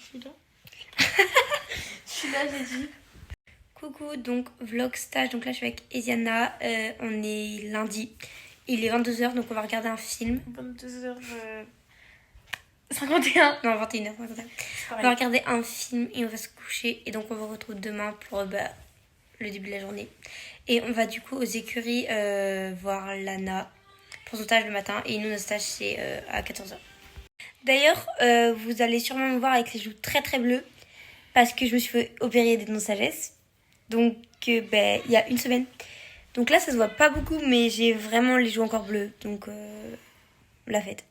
suis là. Je suis là, j'ai dit. Coucou, donc vlog stage. Donc là, je suis avec Esiana. On est lundi. Il est 22h, donc on va regarder un film. 22h51. Non, 21h51. On va regarder un film et on va se coucher. Et donc, on vous retrouve demain pour le début de la journée. Et on va du coup aux écuries voir Lana pour son stage le matin. Et nous, notre stage, c'est à 14h. D'ailleurs, vous allez sûrement me voir avec les joues très très bleues parce que je me suis fait opérer des dents de sagesse. Donc, il y a une semaine. Donc là, ça se voit pas beaucoup, mais j'ai vraiment les joues encore bleues. Donc, la fête.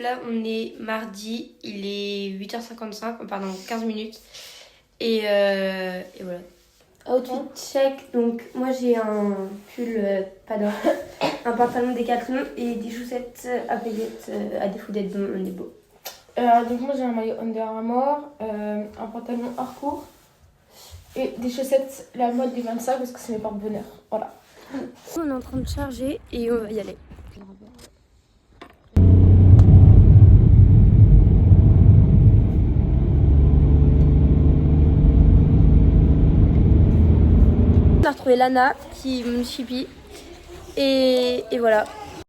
Là, on est mardi, il est 8h55, pardon, 15 minutes. Et voilà. Outfit check. Donc, moi j'ai un pull pas d'or, un pantalon Décathlon et des chaussettes à paillettes à défaut d'être bon, on est beau. Donc, moi j'ai un maillot Under Armour, un pantalon Harcourt et des chaussettes la mode des 25 parce que c'est mes porte-bonheur. Voilà. On est en train de charger et on va y aller. On a retrouvé Lana qui me chipie et voilà.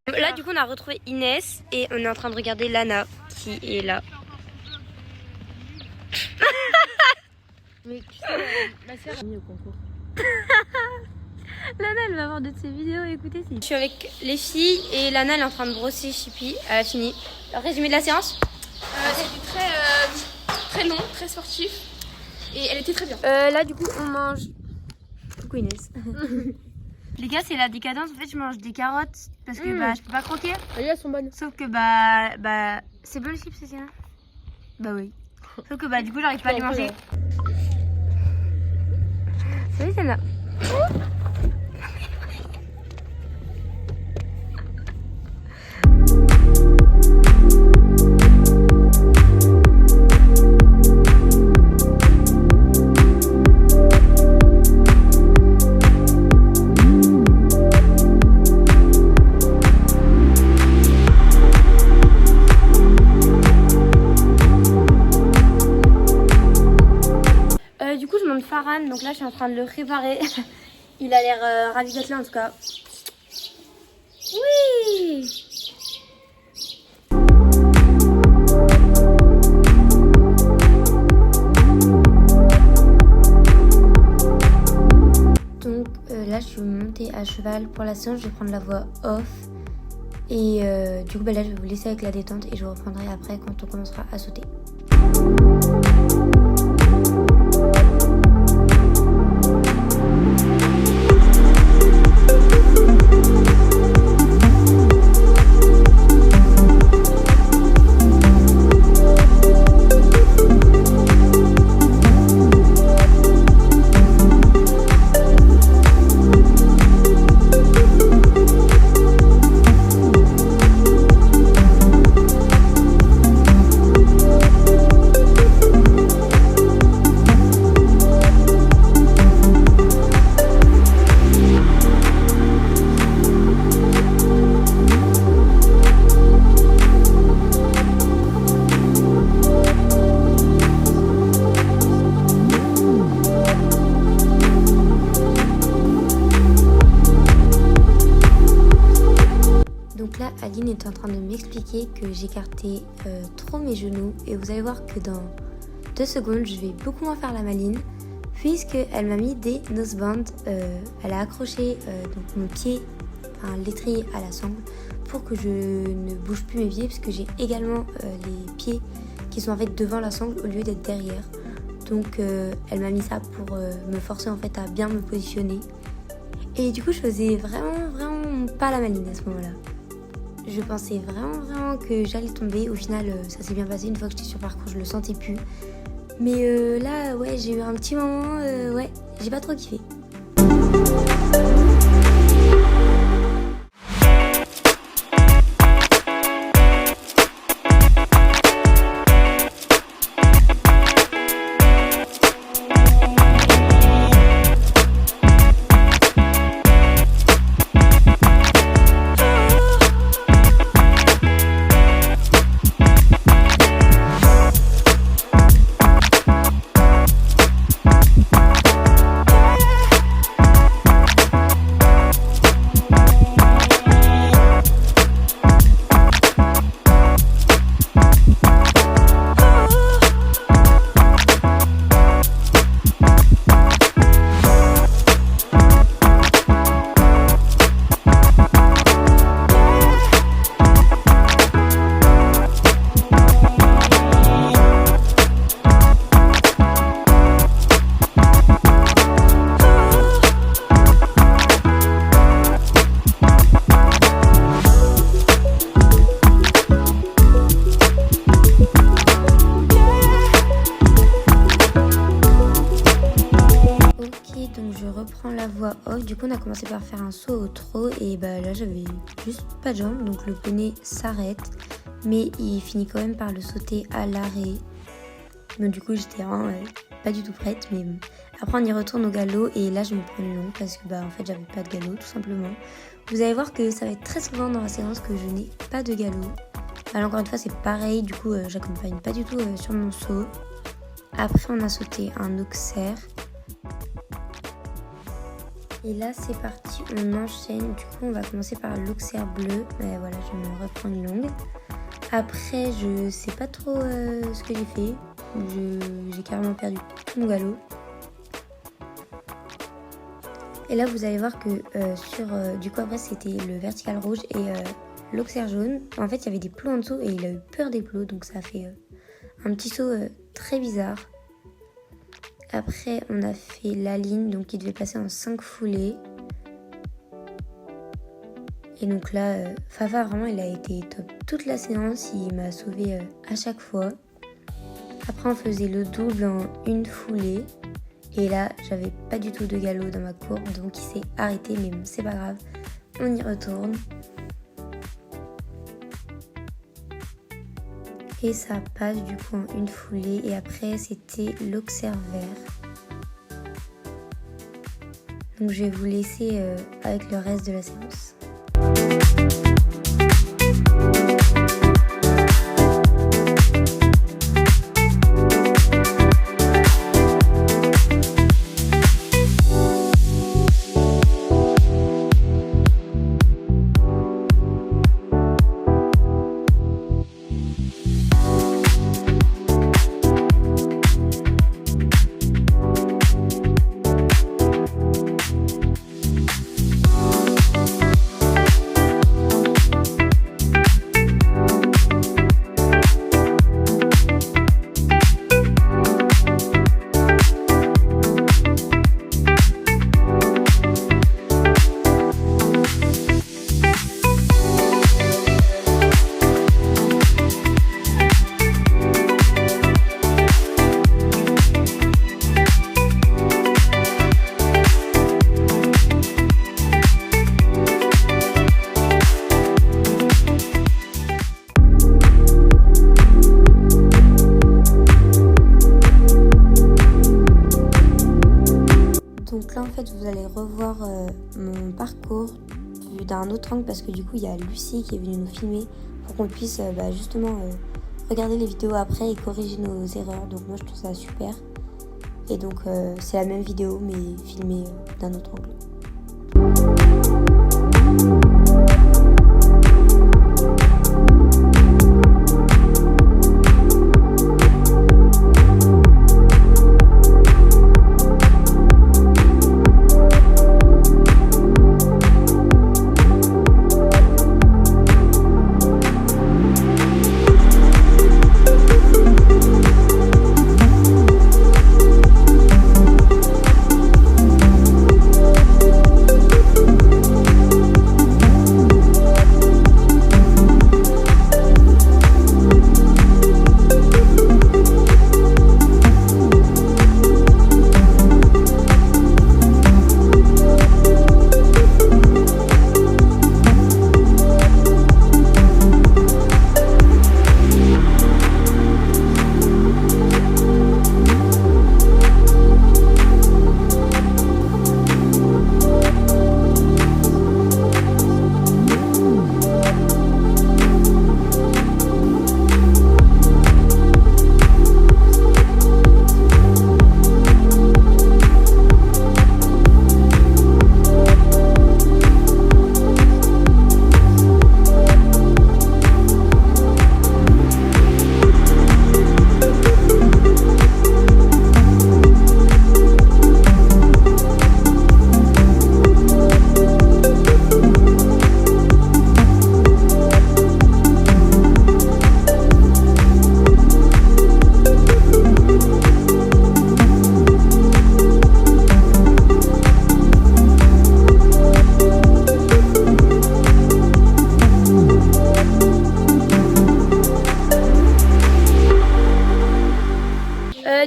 Là du coup on a retrouvé Inès et on est en train de regarder Lana qui est là. Mais tu sais, ma soeur a mis au concours. Lana elle va voir de ses vidéos, écoutez. Je suis avec les filles et Lana elle est en train de brosser Chippy, elle a fini. Alors, résumé de la séance. C'était très long, très sportif et elle était très bien. Là du coup on mange... Coucou Inès. Les gars, c'est la décadence. En fait, je mange des carottes parce que je peux pas croquer. Elles sont bonnes. Sauf que c'est bon le chips, c'est ça? Bah oui. Sauf que du coup, j'arrive pas à les manger. Salut celle-là. Du coup, je monte Farhan, donc là, je suis en train de le réparer. Il a l'air ravi d'être là en tout cas. Oui! Donc là, je suis montée à cheval pour la séance. Je vais prendre la voix off. Et du coup, là, je vais vous laisser avec la détente et je vous reprendrai après quand on commencera à sauter. Aline est en train de m'expliquer que j'écartais trop mes genoux et vous allez voir que dans 2 secondes je vais beaucoup moins faire la maline puisqu'elle m'a mis des nosebands. Elle a accroché donc mon pied, enfin l'étrier à la sangle pour que je ne bouge plus mes pieds puisque j'ai également les pieds qui sont en fait devant la sangle au lieu d'être derrière. Donc elle m'a mis ça pour me forcer en fait à bien me positionner. Et du coup je faisais vraiment pas la maline à ce moment-là. Je pensais vraiment que j'allais tomber. Au final, ça s'est bien passé. Une fois que j'étais sur le parcours, je le sentais plus. Mais là, ouais, j'ai eu un petit moment, ouais, j'ai pas trop kiffé. coup, on a commencé par faire un saut au trot et bah là, j'avais juste pas de jambes, donc le poney s'arrête, mais il finit quand même par le sauter à l'arrêt. Donc du coup, j'étais vraiment pas du tout prête, mais bon. Après, on y retourne au galop et là, je me prends une longue parce que bah en fait, j'avais pas de galop, tout simplement. Vous allez voir que ça va être très souvent dans la séance que je n'ai pas de galop. Alors encore une fois, c'est pareil, du coup, j'accompagne pas du tout sur mon saut. Après, on a sauté un auxerre. Et là, c'est parti, on enchaîne. Du coup, on va commencer par l'auxerre bleu. Voilà, je me reprends une longue. Après, je sais pas trop ce que j'ai fait. J'ai carrément perdu tout mon galop. Et là, vous allez voir que du coup, après, c'était le vertical rouge et l'auxerre jaune. En fait, il y avait des plots en dessous et il a eu peur des plots. Donc, ça a fait un petit saut très bizarre. Après, on a fait la ligne, donc il devait passer en 5 foulées. Et donc là, Fafa, vraiment, il a été top toute la séance. Il m'a sauvé à chaque fois. Après, on faisait le double en une foulée. Et là, j'avais pas du tout de galop dans ma courbe, donc il s'est arrêté. Mais bon, c'est pas grave, on y retourne. Et ça passe du coup en une foulée. Et après, c'était l'auxerre vert. Donc je vais vous laisser avec le reste de la séance. Donc là en fait vous allez revoir mon parcours vu d'un autre angle parce que du coup il y a Lucie qui est venue nous filmer pour qu'on puisse justement regarder les vidéos après et corriger nos erreurs. Donc moi je trouve ça super. Et donc c'est la même vidéo mais filmée d'un autre angle.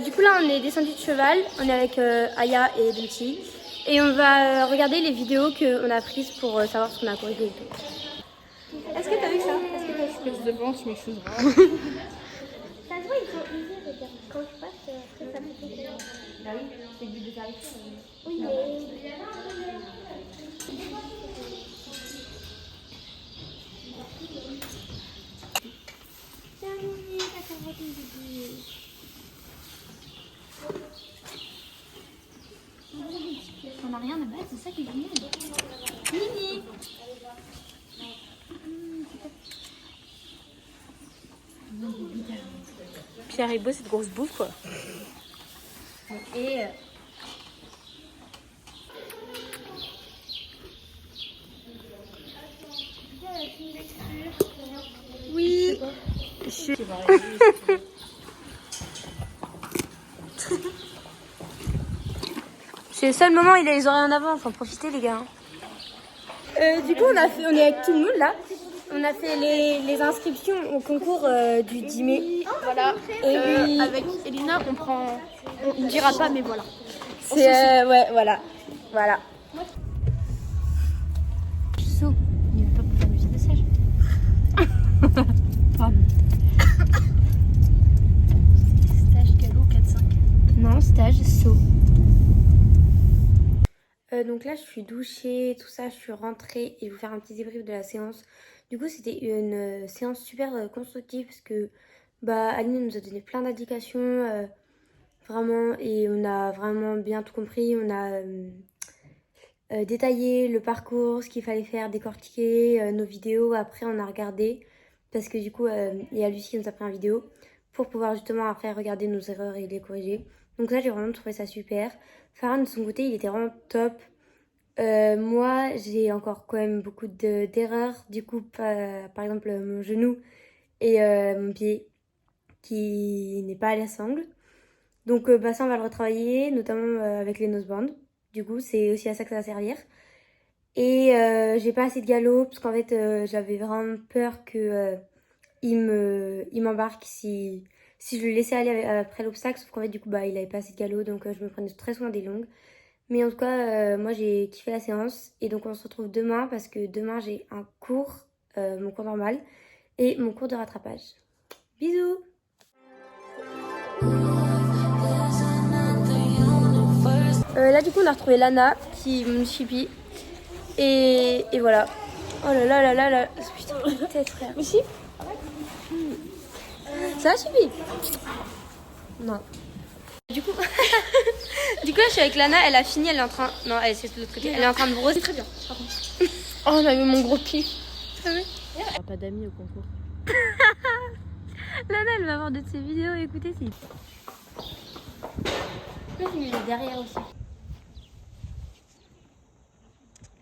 Du coup là on est descendu de cheval, on est avec Aya et Betty. Et on va regarder les vidéos qu'on a prises pour savoir ce qu'on a corrigé et tout. Est-ce que t'as vu ça? Espèce de vent, tu m'excuseras. Ça se voit, ils sont usés, regarde. Quand je passe, après ça fait quelque chose. Bah oui, c'est le but de faire les choses. Oui, mais... On n'a rien à battre, c'est ça qui est génial. Mini. Pierre et Beau, c'est de grosse bouffe quoi. Et Oui. C'est le seul moment où il a les oreilles en avant, faut en profiter les gars. Du coup on est avec tout le monde là. On a fait les inscriptions au concours du 10 mai. Voilà. Et Avec Elina, on ne dira pas, mais voilà. c'est ouais voilà. Voilà. saut. Il ne veut pas pour faire du dressage. Pardon. Stage galop 4-5. Non, stage saut. Donc là, je suis douchée, tout ça, je suis rentrée et je vais vous faire un petit débrief de la séance. Du coup, c'était une séance super constructive parce que Aline nous a donné plein d'indications, vraiment, et on a vraiment bien tout compris. On a détaillé le parcours, ce qu'il fallait faire, décortiquer nos vidéos. Après, on a regardé parce que du coup, il y a Lucie qui nous a pris en vidéo pour pouvoir justement après regarder nos erreurs et les corriger. Donc ça, j'ai vraiment trouvé ça super. Farhan, de son côté, il était vraiment top. Moi, j'ai encore quand même beaucoup d'erreurs. Du coup, par exemple, mon genou et mon pied qui n'est pas à la sangle. Donc ça, on va le retravailler, notamment avec les nosebands. Du coup, c'est aussi à ça que ça va servir. Et j'ai pas assez de galop, parce qu'en fait, j'avais vraiment peur que il m'embarque si je le laissais aller après l'obstacle. Sauf qu'en fait, du coup, il avait pas assez de galop, donc je me prenais très souvent des longues. Mais en tout cas, moi, j'ai kiffé la séance. Et donc, on se retrouve demain, parce que demain, j'ai un cours, mon cours normal, et mon cours de rattrapage. Bisous! Là du coup on a retrouvé Lana qui me chipie et voilà. Oh là là là là là. Putain, tête frère. Mais si. Ça a suffi. Non. Du coup du coup là je suis avec Lana, elle a fini, elle est en train. Non, elle c'est de l'autre côté. Elle est en train de brosser. Très bien, par contre. Oh, on a vu mon gros kiff. Ah oui. On n'a pas d'amis au concours. Lana elle va voir de ses vidéos, écoutez c'est. Là, il est derrière aussi.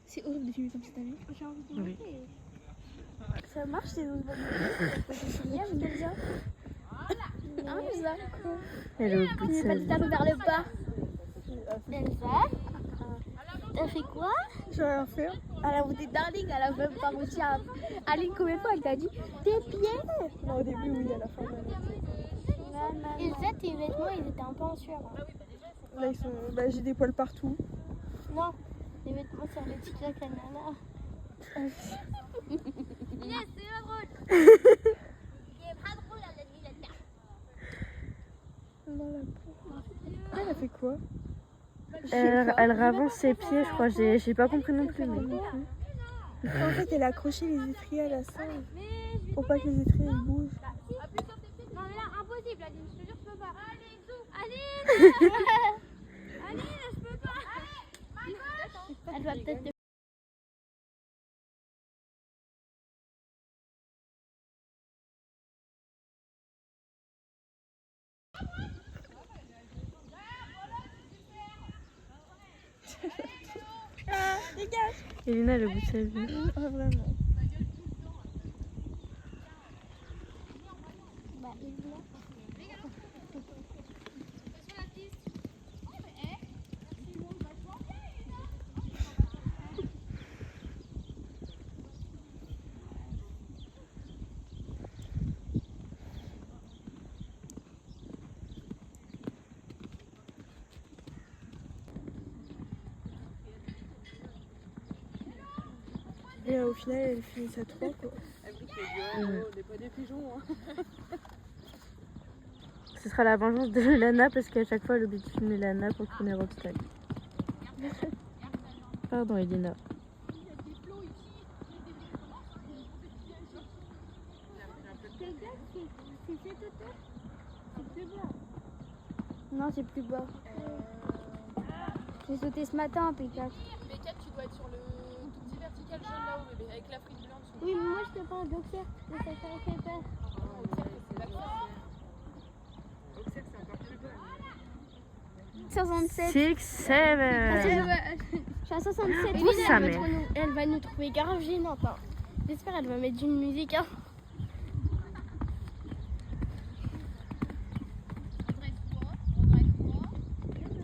C'est horrible de filmer comme ça, t'as vu? J'ai envie de Oui. Ça marche, c'est nos bonnes. Bien, Kenza. Ah, Kenza. Elle est au bout de sa vie. Vers le bas. Kenza. T'as fait quoi? J'ai rien fait. Elle a voté darling, elle a même pas réussi à. Aline, combien de fois elle t'a dit tes pieds? Non, au début, oui, à la fin. Et ça, tes vêtements, ils étaient un peu en sueur. Là, ils sont... j'ai des poils partout. Non, les vêtements sur le TikTok, la nana. Yes, c'est pas drôle. C'est pas drôle, la nuit, la nuit. Non, la peau. Elle a fait quoi? Elle ravance ses pieds, je crois. J'ai pas compris non plus. Mais... En fait, elle a accroché les étriers à la sangle pour pas que les étriers ils bougent. Non, mais là, impossible, Aline, je te jure, je peux pas. Allez, zou. Aline. Aline, je peux pas. Elle va peut-être te... Elina, elle est au bout de sa vie. Ah, vraiment. Bah, Elina. au final, elles finissent à 3 quoi. On n'est pas des pigeons. Hein. Ce sera la vengeance de Lana parce qu'à chaque fois elle oublie de filmer Lana pour le premier obstacle. Pardon Elina. C'est cette hauteur? C'est plus bas. Non, c'est plus bas. J'ai sauté ce matin en P4. P4, tu dois être sur le tout petit vertical jaune là-haut, bébé, avec la frite blanche. Oui, mais moi je te parle d'Auxerre, mais ça fait peur. Auxerre, c'est encore plus bas. 67. 6, 7. Je suis à 67. Où ça, mais Elle va nous trouver grave gênante. Hein. J'espère qu'elle va mettre une musique. Hein.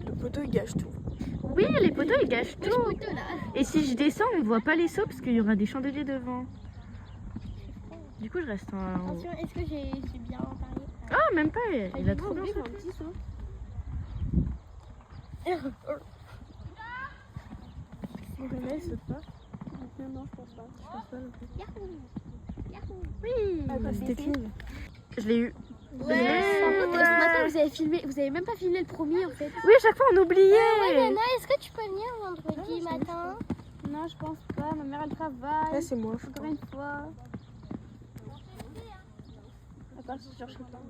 Le poteau il gâche tout. Oui, les poteaux ils gâchent tout. Et si je descends, on voit pas les sauts parce qu'il y aura des chandeliers devant. Du coup, je reste en. Attention, est-ce que j'ai bien parié? Ah, même pas, il a trop bien fait un sauté. petit saut. Si jamais elle saute pas. Non, je pense pas. Je pense pas non plus. Yahoo! Yahoo! Oui, Ah, c'était clean. je l'ai eu. Ouais. Ce matin, vous avez même pas filmé le premier en fait. Oui, à chaque fois on oubliait. Ouais, Lana, est-ce que tu peux venir vendredi matin? Non, je pense pas. Ma mère elle travaille. Là c'est moi. Encore une fois. À part si je cherche pas.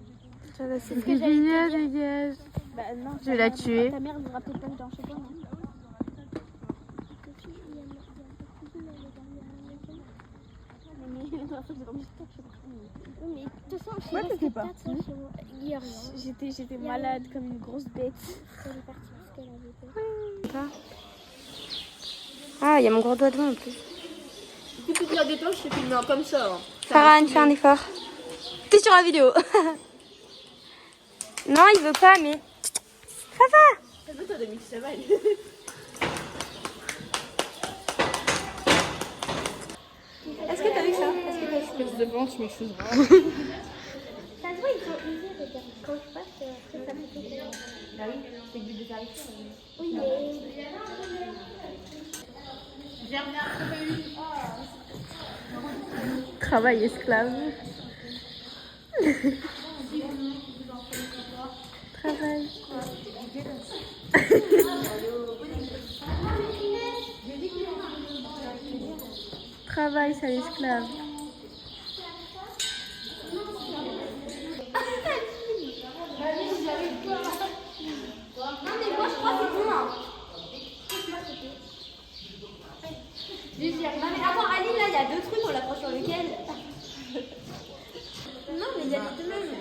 Ça là c'est Ce que j'allais te dire. Dégage. Bah non. Je vais la tuer. Ta mère elle voudra peut-être pas le temps, je sais pas. Non. Mais de toute façon, je Ouais, sais t'étais pas. partie. J'étais malade comme une grosse bête. Elle est partie parce qu'elle avait peur. Ah, il y a mon gros doigt devant en plus. Du coup, tu te la détends, je te filme comme ça. Hein. Farhan, fais un effort. T'es sur la vidéo. Non, il veut pas, mais. Ça va. Ça va, t'as des mix, ça va. Est-ce que t'as vu ça? Espèce de blanc, tu m'excuseras. Ça se voit, ils sont usés, regarde. Quand je passe, après ça me fait peur. Bah oui, c'est le but de vérifier. Oui, mais. J'ai remis à trouver une. Travail esclave. Travail. Travail, c'est l'esclave. Non, mais attends, Aline, là, il y a deux trucs, on l'approche sur lequel? Non, mais il y a les deux mêmes.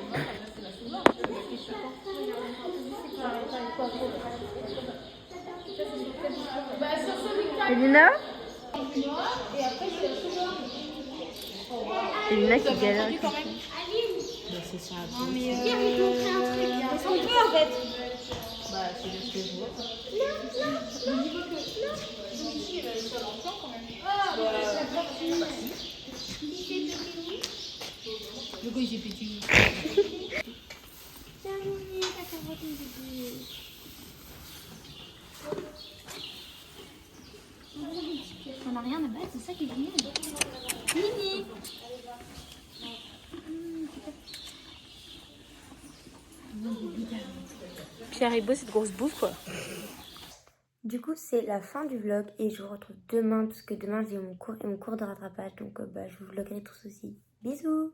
Elina Elina qui galère. C'est ça. Hier, ils m'ont fait un truc. Ils sont peu en fait. Bah, c'est de ce que je vois. Le coup, il s'est pété. On n'a rien à battre, c'est ça qui est génial. Mini. Pierre Haribo, c'est de grosse bouffe quoi. Du coup, c'est la fin du vlog et je vous retrouve demain parce que demain j'ai mon cours et mon cours de rattrapage. Donc, je vous vloguerai tous aussi. Bisous!